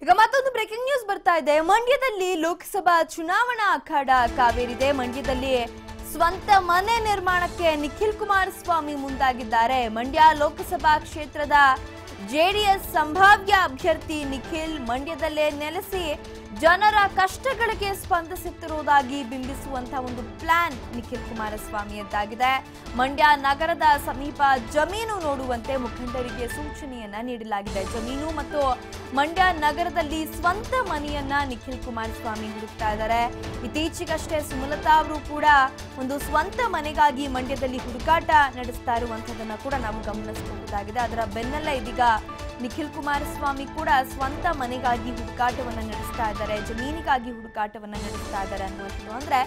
ಈಗ ಮತ್ತೊಂದು breaking news ಬರ್ತಾ ಇದೆ. ಮಂಡ್ಯದಲ್ಲಿ ಲೋಕಸಭಾ ಚುನಾವಣಾ ಅಖಾಡ ಕಾವೇರಿದೆ. ಮಂಡ್ಯದಲ್ಲಿ ಸ್ವಂತ ಮನೆ ನಿರ್ಮಾಣಕ್ಕೆ ನಿಖಿಲ್ ಕುಮಾರಸ್ವಾಮಿ ಮುಂದಾಗಿದ್ದಾರೆ. ಮಂಡ್ಯ ಲೋಕಸಭಾ ಕ್ಷೇತ್ರದ ಜೆಡಿಎಸ್ ಸಂಭಾವ್ಯ ಅಭ್ಯರ್ಥಿ ನಿಖಿಲ್ ಮಂಡ್ಯದಲ್ಲೇ ನೆಲೆಸಿ ಜನರ ಕಷ್ಟಗಳಿಗೆ ಸ್ಪಂದಿಸುತ್ತಿರುವುದಾಗಿ ಬಿಂಬಿಸುವಂತಹ ಒಂದು ಪ್ಲಾನ್ ನಿಖಿಲ್ ಕುಮಾರಸ್ವಾಮಿಯದ್ದಾಗಿದೆ. ಮಂಡ್ಯ ನಗರದ ಸಮೀಪ ಜಮೀನು ನೋಡುವಂತೆ ಮುಖಂಡರಿಗೆ ಸೂಚನೆಯನ್ನ ನೀಡಲಾಗಿದೆ. ಜಮೀನು ಮತ್ತು ಮಂಡ್ಯ ನಗರದಲ್ಲಿ ಸ್ವಂತ ಮನೆಯನ್ನ ನಿಖಿಲ್ ಕುಮಾರಸ್ವಾಮಿ ಹುಡುಕ್ತಾ ಇದ್ದಾರೆ. ಇತ್ತೀಚೆಗಷ್ಟೇ ಸುಮಲತಾ ಅವರು ಕೂಡ ಒಂದು ಸ್ವಂತ ಮನೆಗಾಗಿ ಮಂಡ್ಯದಲ್ಲಿ ಹುಡುಕಾಟ ನಡೆಸ್ತಾ ಇರುವಂತದನ್ನ ಕೂಡ ನಾವು ಗಮನಿಸಬಹುದಾಗಿದೆ. ಅದರ ಬೆನ್ನಲ್ಲೇ ಇದೀಗ ನಿಖಿಲ್ ಕುಮಾರಸ್ವಾಮಿ ಕೂಡ ಸ್ವಂತ ಮನೆಗಾಗಿ ಹುಡುಕಾಟವನ್ನ ನಡೆಸ್ತಾ ಇದ್ದಾರೆ, ಜಮೀನಿಗಾಗಿ ಹುಡುಕಾಟವನ್ನ ನಡೆಸ್ತಾ ಇದ್ದಾರೆ ಅನ್ನುವಂಥದ್ದು. ಅಂದ್ರೆ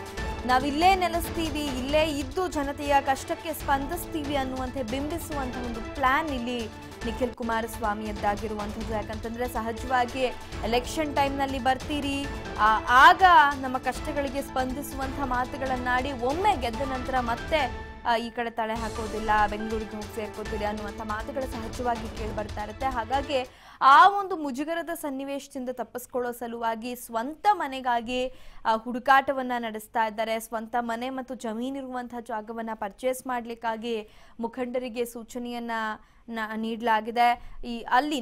ನಾವಿಲ್ಲೇ ನೆಲೆಸ್ತೀವಿ, ಇಲ್ಲೇ ಇದ್ದು ಜನತೆಯ ಕಷ್ಟಕ್ಕೆ ಸ್ಪಂದಿಸ್ತೀವಿ ಅನ್ನುವಂತೆ ಬಿಂಬಿಸುವಂತಹ ಒಂದು ಪ್ಲಾನ್ ಇಲ್ಲಿ ನಿಖಿಲ್ ಕುಮಾರಸ್ವಾಮಿಯದ್ದಾಗಿರುವಂಥದ್ದು. ಯಾಕಂತಂದ್ರೆ ಸಹಜವಾಗಿ ಎಲೆಕ್ಷನ್ ಟೈಮ್ನಲ್ಲಿ ಬರ್ತೀರಿ, ಆಗ ನಮ್ಮ ಕಷ್ಟಗಳಿಗೆ ಸ್ಪಂದಿಸುವಂತಹ ಮಾತುಗಳನ್ನಾಡಿ ಒಮ್ಮೆ ಗೆದ್ದ ನಂತರ ಮತ್ತೆ ಈ ಕಡೆ ತಲೆ ಹಾಕೋದಿಲ್ಲ, ಬೆಂಗಳೂರಿಗೆ ಹೋಗಿ ಸೇರ್ಕೋತೀರಿ ಅನ್ನುವಂಥ ಮಾತುಗಳು ಸಹಜವಾಗಿ ಕೇಳಿ ಬರ್ತಾ ಇರುತ್ತೆ. ಹಾಗಾಗಿ ಆ ಒಂದು ಮುಜುಗರದ ಸನ್ನಿವೇಶದಿಂದ ತಪ್ಪಿಸ್ಕೊಳ್ಳೋ ಸಲುವಾಗಿ ಸ್ವಂತ ಮನೆಗಾಗಿ ಹುಡುಕಾಟವನ್ನ ನಡೆಸ್ತಾ ಇದ್ದಾರೆ. ಸ್ವಂತ ಮನೆ ಮತ್ತು ಜಮೀನಿರುವಂತಹ ಜಾಗವನ್ನ ಪರ್ಚೇಸ್ ಮಾಡ್ಲಿಕ್ಕಾಗಿ ಮುಖಂಡರಿಗೆ ಸೂಚನೆಯನ್ನ ನೀಡಲಾಗಿದೆ. ಅಲ್ಲಿ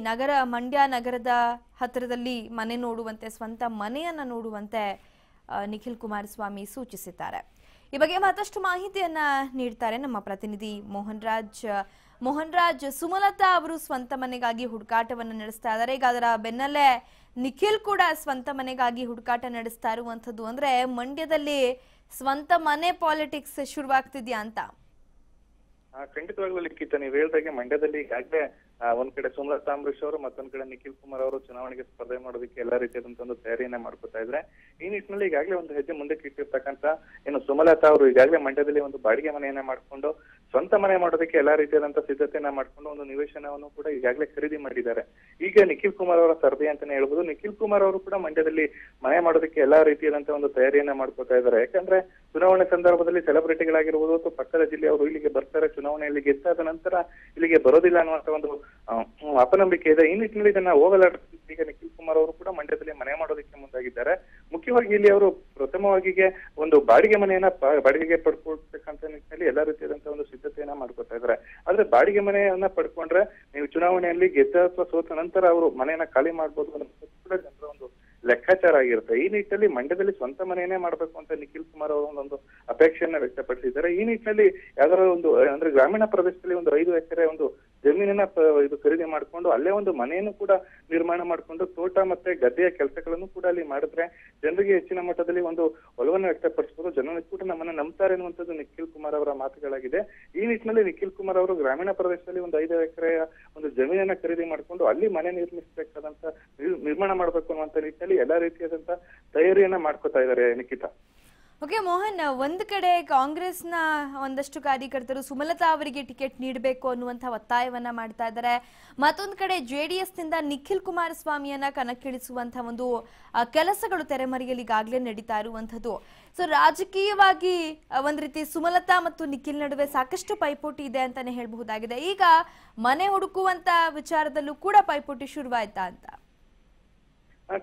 ಮಂಡ್ಯ ನಗರದ ಹತ್ತಿರದಲ್ಲಿ ಮನೆ ನೋಡುವಂತೆ, ಸ್ವಂತ ಮನೆಯನ್ನ ನೋಡುವಂತೆ ನಿಖಿಲ್ ಕುಮಾರಸ್ವಾಮಿ ಸೂಚಿಸಿದ್ದಾರೆ. ಈ ಬಗ್ಗೆ ಮತ್ತಷ್ಟು ಮಾಹಿತಿಯನ್ನ ನೀಡ್ತಾರೆ ನಮ್ಮ ಪ್ರತಿನಿಧಿ ಮೋಹನ್ ರಾಜ್. ಸುಮಲತಾ ಅವರು ಸ್ವಂತ ಮನೆಗಾಗಿ ಹುಡುಕಾಟವನ್ನು ನಡೆಸ್ತಾ ಇದ್ದಾರೆ. ಈಗ ಅದರ ಬೆನ್ನಲ್ಲೇ ನಿಖಿಲ್ ಕೂಡ ಸ್ವಂತ ಮನೆಗಾಗಿ ಹುಡುಕಾಟ ನಡೆಸ್ತಾ ಇರುವಂತದ್ದು. ಅಂದ್ರೆ ಮಂಡ್ಯದಲ್ಲಿ ಸ್ವಂತ ಮನೆ ಪಾಲಿಟಿಕ್ಸ್ ಶುರುವಾಗ್ತಿದ್ಯಾ ಅಂತ? ಖಂಡಿತವಾಗ್ಲೂ ಲಿಖಿತ, ನೀವು ಹೇಳ್ದಾಗೆ ಮಂಡ್ಯದಲ್ಲಿ ಈಗಾಗಲೇ ಒಂದ್ ಕಡೆ ಸುಮಲತಾ ಅಂಬರೀಶ್ ಅವರು, ಮತ್ತೊಂದ್ ಕಡೆ ನಿಖಿಲ್ ಕುಮಾರ್ ಅವರು ಚುನಾವಣೆಗೆ ಸ್ಪರ್ಧೆ ಮಾಡೋದಕ್ಕೆ ಎಲ್ಲಾ ರೀತಿಯಾದಂತಹ ಒಂದು ತಯಾರಿಯನ್ನ ಮಾಡ್ಕೊತಾ ಇದ್ರೆ. ಈ ನಿಟ್ಟಿನಲ್ಲಿ ಈಗಾಗಲೇ ಒಂದು ಹೆಜ್ಜೆ ಮುಂದಕ್ಕೆ ಇಟ್ಟಿರ್ತಕ್ಕಂತ ಏನು ಸುಮಲತಾ ಅವರು ಈಗಾಗಲೇ ಮಂಡ್ಯದಲ್ಲಿ ಒಂದು ಬಾಡಿಗೆ ಮನೆಯನ್ನ ಮಾಡ್ಕೊಂಡು ಸ್ವಂತ ಮನೆ ಮಾಡೋದಕ್ಕೆ ಎಲ್ಲಾ ರೀತಿಯಾದಂತಹ ಸಿದ್ಧತೆಯನ್ನ ಮಾಡ್ಕೊಂಡು ಒಂದು ನಿವೇಶನವನ್ನು ಕೂಡ ಈಗಾಗಲೇ ಖರೀದಿ ಮಾಡಿದ್ದಾರೆ. ಈಗ ನಿಖಿಲ್ ಕುಮಾರ್ ಅವರ ಸರ್ದಿ ಅಂತಾನೆ ಹೇಳ್ಬೋದು. ನಿಖಿಲ್ ಕುಮಾರ್ ಅವರು ಕೂಡ ಮಂಡ್ಯದಲ್ಲಿ ಮನೆ ಮಾಡೋದಕ್ಕೆ ಎಲ್ಲಾ ರೀತಿಯಾದಂತಹ ಒಂದು ತಯಾರಿಯನ್ನ ಮಾಡ್ಕೊತಾ ಇದ್ದಾರೆ. ಯಾಕಂದ್ರೆ ಚುನಾವಣೆ ಸಂದರ್ಭದಲ್ಲಿ ಸೆಲೆಬ್ರಿಟಿಗಳಾಗಿರ್ಬೋದು ಅಥವಾ ಪಕ್ಕದ ಜಿಲ್ಲೆಯವರು ಇಲ್ಲಿಗೆ ಬರ್ತಾರೆ, ಚುನಾವಣೆಯಲ್ಲಿ ಗೆದ್ದಾದ ನಂತರ ಇಲ್ಲಿಗೆ ಬರೋದಿಲ್ಲ ಅನ್ನುವಂತ ಒಂದು ಅಪನಂಬಿಕೆ ಇದೆ. ಈ ನಿಟ್ಟಿನಲ್ಲಿ ಇದನ್ನ ಹೋಗಲಾಡಿಸಿ ಈಗ ನಿಖಿಲ್ ಕುಮಾರ್ ಅವರು ಕೂಡ ಮಂಡ್ಯದಲ್ಲಿ ಮನೆ ಮಾಡೋದಕ್ಕೆ ಮುಂದಾಗಿದ್ದಾರೆ. ಮುಖ್ಯವಾಗಿ ಇಲ್ಲಿ ಅವರು ಪ್ರಥಮವಾಗಿ ಒಂದು ಬಾಡಿಗೆ ಮನೆಯನ್ನ ಬಾಡಿಗೆಗೆ ಪಡ್ಕೊಳ್ತಕ್ಕಂಥ ನಿಟ್ಟಿನಲ್ಲಿ ಎಲ್ಲಾ ರೀತಿಯಾದಂತಹ ಒಂದು ಸಿದ್ಧತೆಯನ್ನ ಮಾಡ್ಕೊತಾ ಇದ್ದಾರೆ. ಆದ್ರೆ ಬಾಡಿಗೆ ಮನೆಯನ್ನ ಪಡ್ಕೊಂಡ್ರೆ ನೀವು ಚುನಾವಣೆಯಲ್ಲಿ ಗೆದ್ದ ಅಥವಾ ಸೋತ ನಂತರ ಅವರು ಮನೆಯನ್ನ ಖಾಲಿ ಮಾಡ್ಬೋದು ಅನ್ನೋದು ಕೂಡ ಜನರ ಒಂದು ಲೆಕ್ಕಾಚಾರ ಆಗಿರುತ್ತೆ. ಈ ನಿಟ್ಟಿನಲ್ಲಿ ಮಂಡ್ಯದಲ್ಲಿ ಸ್ವಂತ ಮನೆಯನ್ನೇ ಮಾಡ್ಬೇಕು ಅಂತ ನಿಖಿಲ್ ಕುಮಾರ್ ಅವರು ಒಂದು ಅಪೇಕ್ಷೆಯನ್ನ ವ್ಯಕ್ತಪಡಿಸಿದ್ದಾರೆ. ಈ ನಿಟ್ಟಿನಲ್ಲಿ ಯಾವ್ದಾರ ಒಂದು ಅಂದ್ರೆ ಗ್ರಾಮೀಣ ಪ್ರದೇಶದಲ್ಲಿ ಒಂದು 5 ಎಕರೆ ಒಂದು ಜಮೀನನ್ನ ಇದು ಖರೀದಿ ಮಾಡ್ಕೊಂಡು ಅಲ್ಲೇ ಒಂದು ಮನೆಯನ್ನು ಕೂಡ ನಿರ್ಮಾಣ ಮಾಡ್ಕೊಂಡು ತೋಟ ಮತ್ತೆ ಗದ್ದೆಯ ಕೆಲಸಗಳನ್ನು ಕೂಡ ಅಲ್ಲಿ ಮಾಡಿದ್ರೆ ಜನರಿಗೆ ಹೆಚ್ಚಿನ ಮಟ್ಟದಲ್ಲಿ ಒಂದು ಒಲವನ್ನು ವ್ಯಕ್ತಪಡಿಸಬಹುದು, ಜನರು ಕೂಡ ನಮ್ಮನ್ನ ನಂಬ್ತಾರೆ ಅನ್ನುವಂಥದ್ದು ನಿಖಿಲ್ ಕುಮಾರ್ ಅವರ ಮಾತುಗಳಾಗಿದೆ. ಈ ನಿಟ್ಟಿನಲ್ಲಿ ನಿಖಿಲ್ ಕುಮಾರ್ ಅವರು ಗ್ರಾಮೀಣ ಪ್ರದೇಶದಲ್ಲಿ ಒಂದು 5 ಎಕರೆಯ ಒಂದು ಜಮೀನನ್ನ ಖರೀದಿ ಮಾಡ್ಕೊಂಡು ಅಲ್ಲಿ ಮನೆ ನಿರ್ಮಿಸಬೇಕಾದಂತ ನಿರ್ಮಾಣ ಮಾಡ್ಬೇಕು ಅನ್ನುವಂತ ನಿಟ್ಟಿನಲ್ಲಿ ಎಲ್ಲಾ ರೀತಿಯಾದಂತಹ ತಯಾರಿಯನ್ನ ಮಾಡ್ಕೊತಾ ಇದ್ದಾರೆ ನಿಖಿತಾ. ಓಕೆ ಮೋಹನ್, ಒಂದು ಕಡೆ ಕಾಂಗ್ರೆಸ್ನ ಒಂದಷ್ಟು ಕಾರ್ಯಕರ್ತರು ಸುಮಲತಾ ಅವರಿಗೆ ಟಿಕೆಟ್ ನೀಡಬೇಕು ಅನ್ನುವಂಥ ಒತ್ತಾಯವನ್ನ ಮಾಡ್ತಾ ಇದ್ದಾರೆ. ಮತ್ತೊಂದು ಕಡೆ ಜೆಡಿಎಸ್ ನಿಂದ ನಿಖಿಲ್ ಕುಮಾರಸ್ವಾಮಿಯನ್ನ ಕಣಕ್ಕಿಳಿಸುವಂತಹ ಒಂದು ಕೆಲಸಗಳು ತೆರೆಮರೆಯಲ್ಲಿ ಈಗಾಗಲೇ ನಡೀತಾ ಇರುವಂತದ್ದು. ಸೊ ರಾಜಕೀಯವಾಗಿ ಒಂದ್ ರೀತಿ ಸುಮಲತಾ ಮತ್ತು ನಿಖಿಲ್ ನಡುವೆ ಸಾಕಷ್ಟು ಪೈಪೋಟಿ ಇದೆ ಅಂತಾನೆ ಹೇಳಬಹುದಾಗಿದೆ. ಈಗ ಮನೆ ಹುಡುಕುವಂತ ವಿಚಾರದಲ್ಲೂ ಕೂಡ ಪೈಪೋಟಿ ಶುರುವಾಯ್ತಾ ಅಂತ?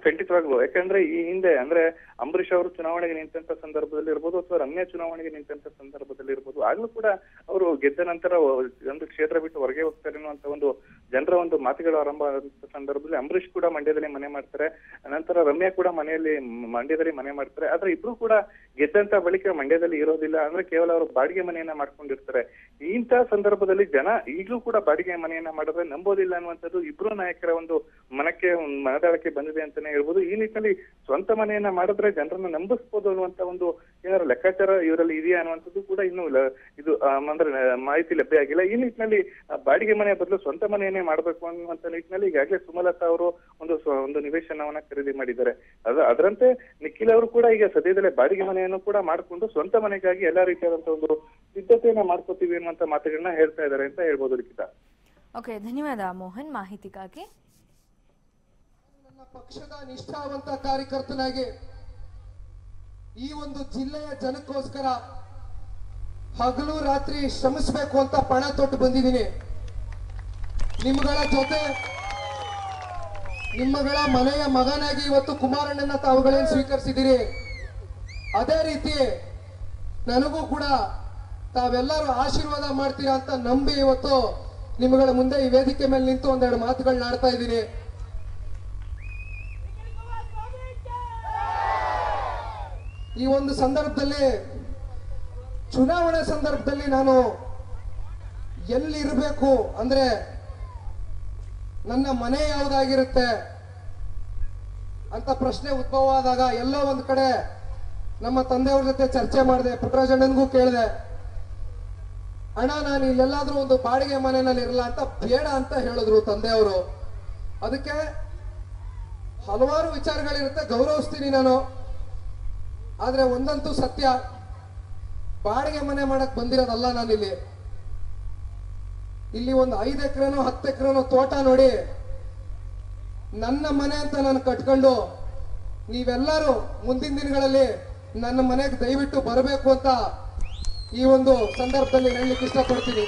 ಖಂಡಿತವಾಗ್ಲು. ಯಾಕಂದ್ರೆ ಈ ಹಿಂದೆ ಅಂದ್ರೆ ಅಂಬರೀಶ್ ಅವರು ಚುನಾವಣೆಗೆ ನಿಂತ ಸಂದರ್ಭದಲ್ಲಿ ಇರ್ಬೋದು ಅಥವಾ ರಮ್ಯಾ ಚುನಾವಣೆಗೆ ನಿಂತ ಸಂದರ್ಭದಲ್ಲಿ ಇರ್ಬೋದು, ಆಗ್ಲೂ ಕೂಡ ಅವರು ಗೆದ್ದ ನಂತರ ಒಂದು ಕ್ಷೇತ್ರ ಬಿಟ್ಟು ಹೊರಗೆ ಹೋಗ್ತಾರೆ ಅನ್ನುವಂತ ಒಂದು ಜನರ ಒಂದು ಮಾತುಗಳು ಆರಂಭ ಆದ ಸಂದರ್ಭದಲ್ಲಿ ಅಂಬರೀಶ್ ಕೂಡ ಮಂಡ್ಯದಲ್ಲಿ ಮನೆ ಮಾಡ್ತಾರೆ, ನಂತರ ರಮ್ಯಾ ಕೂಡ ಮಂಡ್ಯದಲ್ಲಿ ಮನೆ ಮಾಡ್ತಾರೆ. ಆದ್ರೆ ಇಬ್ರು ಕೂಡ ಗೆದ್ದಂತ ಬಳಿಕ ಮಂಡ್ಯದಲ್ಲಿ ಇರೋದಿಲ್ಲ, ಅಂದ್ರೆ ಕೇವಲ ಅವರು ಬಾಡಿಗೆ ಮನೆಯನ್ನ ಮಾಡ್ಕೊಂಡಿರ್ತಾರೆ. ಇಂತಹ ಸಂದರ್ಭದಲ್ಲಿ ಜನ ಈಗಲೂ ಕೂಡ ಬಾಡಿಗೆ ಮನೆಯನ್ನ ಮಾಡಿದ್ರೆ ನಂಬೋದಿಲ್ಲ ಅನ್ನುವಂಥದ್ದು ಇಬ್ರು ನಾಯಕರ ಒಂದು ಮನದಾಳಕ್ಕೆ ಬಂದಿದೆ ಅಂತಾನೆ ಹೇಳ್ಬೋದು. ಈ ನಿಟ್ಟಿನಲ್ಲಿ ಸ್ವಂತ ಮನೆಯನ್ನ ಮಾಡಿದ್ರೆ ಜನರನ್ನ ನಂಬಿಸ್ಬೋದು ಅನ್ನುವಂತ ಒಂದು ಏನಾದ್ರು ಲೆಕ್ಕಾಚಾರ ಇವರಲ್ಲಿ ಇದೆಯಾ ಅನ್ನುವಂಥದ್ದು ಕೂಡ ಇನ್ನೂ ಇದು ಅಂದ್ರೆ ಮಾಹಿತಿ ಲಭ್ಯ ಆಗಿಲ್ಲ. ಈ ನಿಟ್ಟಿನಲ್ಲಿ ಬಾಡಿಗೆ ಮನೆಯ ಬದಲು ಸ್ವಂತ ಮನೆಯನ್ನೇ ಮಾಡ್ಬೇಕು ಅನ್ನುವಂತ ನಿಟ್ಟಿನಲ್ಲಿ ಈಗಾಗಲೇ ಸುಮಲತಾ ಅವರು ಒಂದು ನಿವೇಶನವನ್ನ ಖರೀದಿ ಮಾಡಿದ್ದಾರೆ. ಅದರಂತೆ ನಿಖಿಲ್ ಅವರು ಕೂಡ ಈಗ ಸದ್ಯದಲ್ಲೇ ಬಾಡಿಗೆ ಮನೆಯನ್ನು ಕೂಡ ಮಾಡಿಕೊಂಡು ಸ್ವಂತ ಮನೆಗಾಗಿ ಎಲ್ಲಾ ರೀತಿಯಾದಂತಹ ಒಂದು ಸಿದ್ಧತೆಯನ್ನ ಮಾಡ್ಕೋತೀವಿ ಅನ್ನುವಂತ ಮಾತುಗಳನ್ನ ಹೇಳ್ತಾ ಇದ್ದಾರೆ ಅಂತ ಹೇಳ್ಬೋದು ಲಿಖಿತ. ಓಕೆ, ಧನ್ಯವಾದ ಮೋಹನ್ ಮಾಹಿತಿಗಾಗಿ. ನನ್ನ ಪಕ್ಷದ ನಿಷ್ಠಾವಂತ ಕಾರ್ಯಕರ್ತನಾಗಿ ಈ ಒಂದು ಜಿಲ್ಲೆಯ ಜನಕ್ಕೋಸ್ಕರ ಹಗಲು ರಾತ್ರಿ ಶ್ರಮಿಸಬೇಕು ಅಂತ ಪಣ ತೊಟ್ಟು ಬಂದಿದ್ದೀನಿ. ನಿಮ್ಗಳ ಜೊತೆ ನಿಮ್ಮಗಳ ಮನೆಯ ಮಗನಾಗಿ ಇವತ್ತು ಕುಮಾರಣ್ಣನ ತಾವುಗಳೇನು ಸ್ವೀಕರಿಸಿದಿರಿ, ಅದೇ ರೀತಿ ನನಗೂ ಕೂಡ ತಾವೆಲ್ಲರೂ ಆಶೀರ್ವಾದ ಮಾಡ್ತೀರಾ ಅಂತ ನಂಬಿ ಇವತ್ತು ನಿಮ್ಮಗಳ ಮುಂದೆ ಈ ವೇದಿಕೆ ಮೇಲೆ ನಿಂತು ಒಂದೆರಡು ಮಾತುಗಳನ್ನ ಆಡ್ತಾ ಇದ್ದೀನಿ. ಈ ಒಂದು ಸಂದರ್ಭದಲ್ಲಿ, ಚುನಾವಣೆ ಸಂದರ್ಭದಲ್ಲಿ ನಾನು ಎಲ್ಲಿರಬೇಕು ಅಂದ್ರೆ ನನ್ನ ಮನೆ ಯಾವುದಾಗಿರುತ್ತೆ ಅಂತ ಪ್ರಶ್ನೆ ಉದ್ಭವ ಆದಾಗ ಎಲ್ಲೋ ಒಂದ್ ಕಡೆ ನಮ್ಮ ತಂದೆಯವ್ರ ಜೊತೆ ಚರ್ಚೆ ಮಾಡಿದೆ. ಪುಟ್ಟರಾಜಣ್ಣನಿಗೂ ಕೇಳಿದೆ, ಅಣ್ಣ ನಾನು ಇಲ್ಲೆಲ್ಲಾದ್ರೂ ಒಂದು ಬಾಡಿಗೆ ಮನೆಯಲ್ಲಿ ಇರಲ್ಲ ಅಂತ. ಬೇಡ ಅಂತ ಹೇಳಿದ್ರು ತಂದೆಯವರು. ಅದಕ್ಕೆ ಹಲವಾರು ವಿಚಾರಗಳಿರುತ್ತೆ, ಗೌರವಿಸ್ತೀನಿ ನಾನು. ಆದ್ರೆ ಒಂದಂತೂ ಸತ್ಯ, ಬಾಡಿಗೆ ಮನೆ ಮಾಡಕ್ ಬಂದಿರೋದಲ್ಲ ನಾನಿಲ್ಲಿ. ಇಲ್ಲಿ ಒಂದು 5 ಎಕರೆನೋ 10 ಎಕರೆನೋ ತೋಟ ನೋಡಿ ನನ್ನ ಮನೆ ಅಂತ ನಾನು ಕಟ್ಕೊಂಡು ನೀವೆಲ್ಲರೂ ಮುಂದಿನ ದಿನಗಳಲ್ಲಿ ನನ್ನ ಮನೆಗೆ ದಯವಿಟ್ಟು ಬರಬೇಕು ಅಂತ ಈ ಒಂದು ಸಂದರ್ಭದಲ್ಲಿ ಹೇಳಲಿಕ್ಕೆ ಇಷ್ಟಪಡ್ತೀನಿ.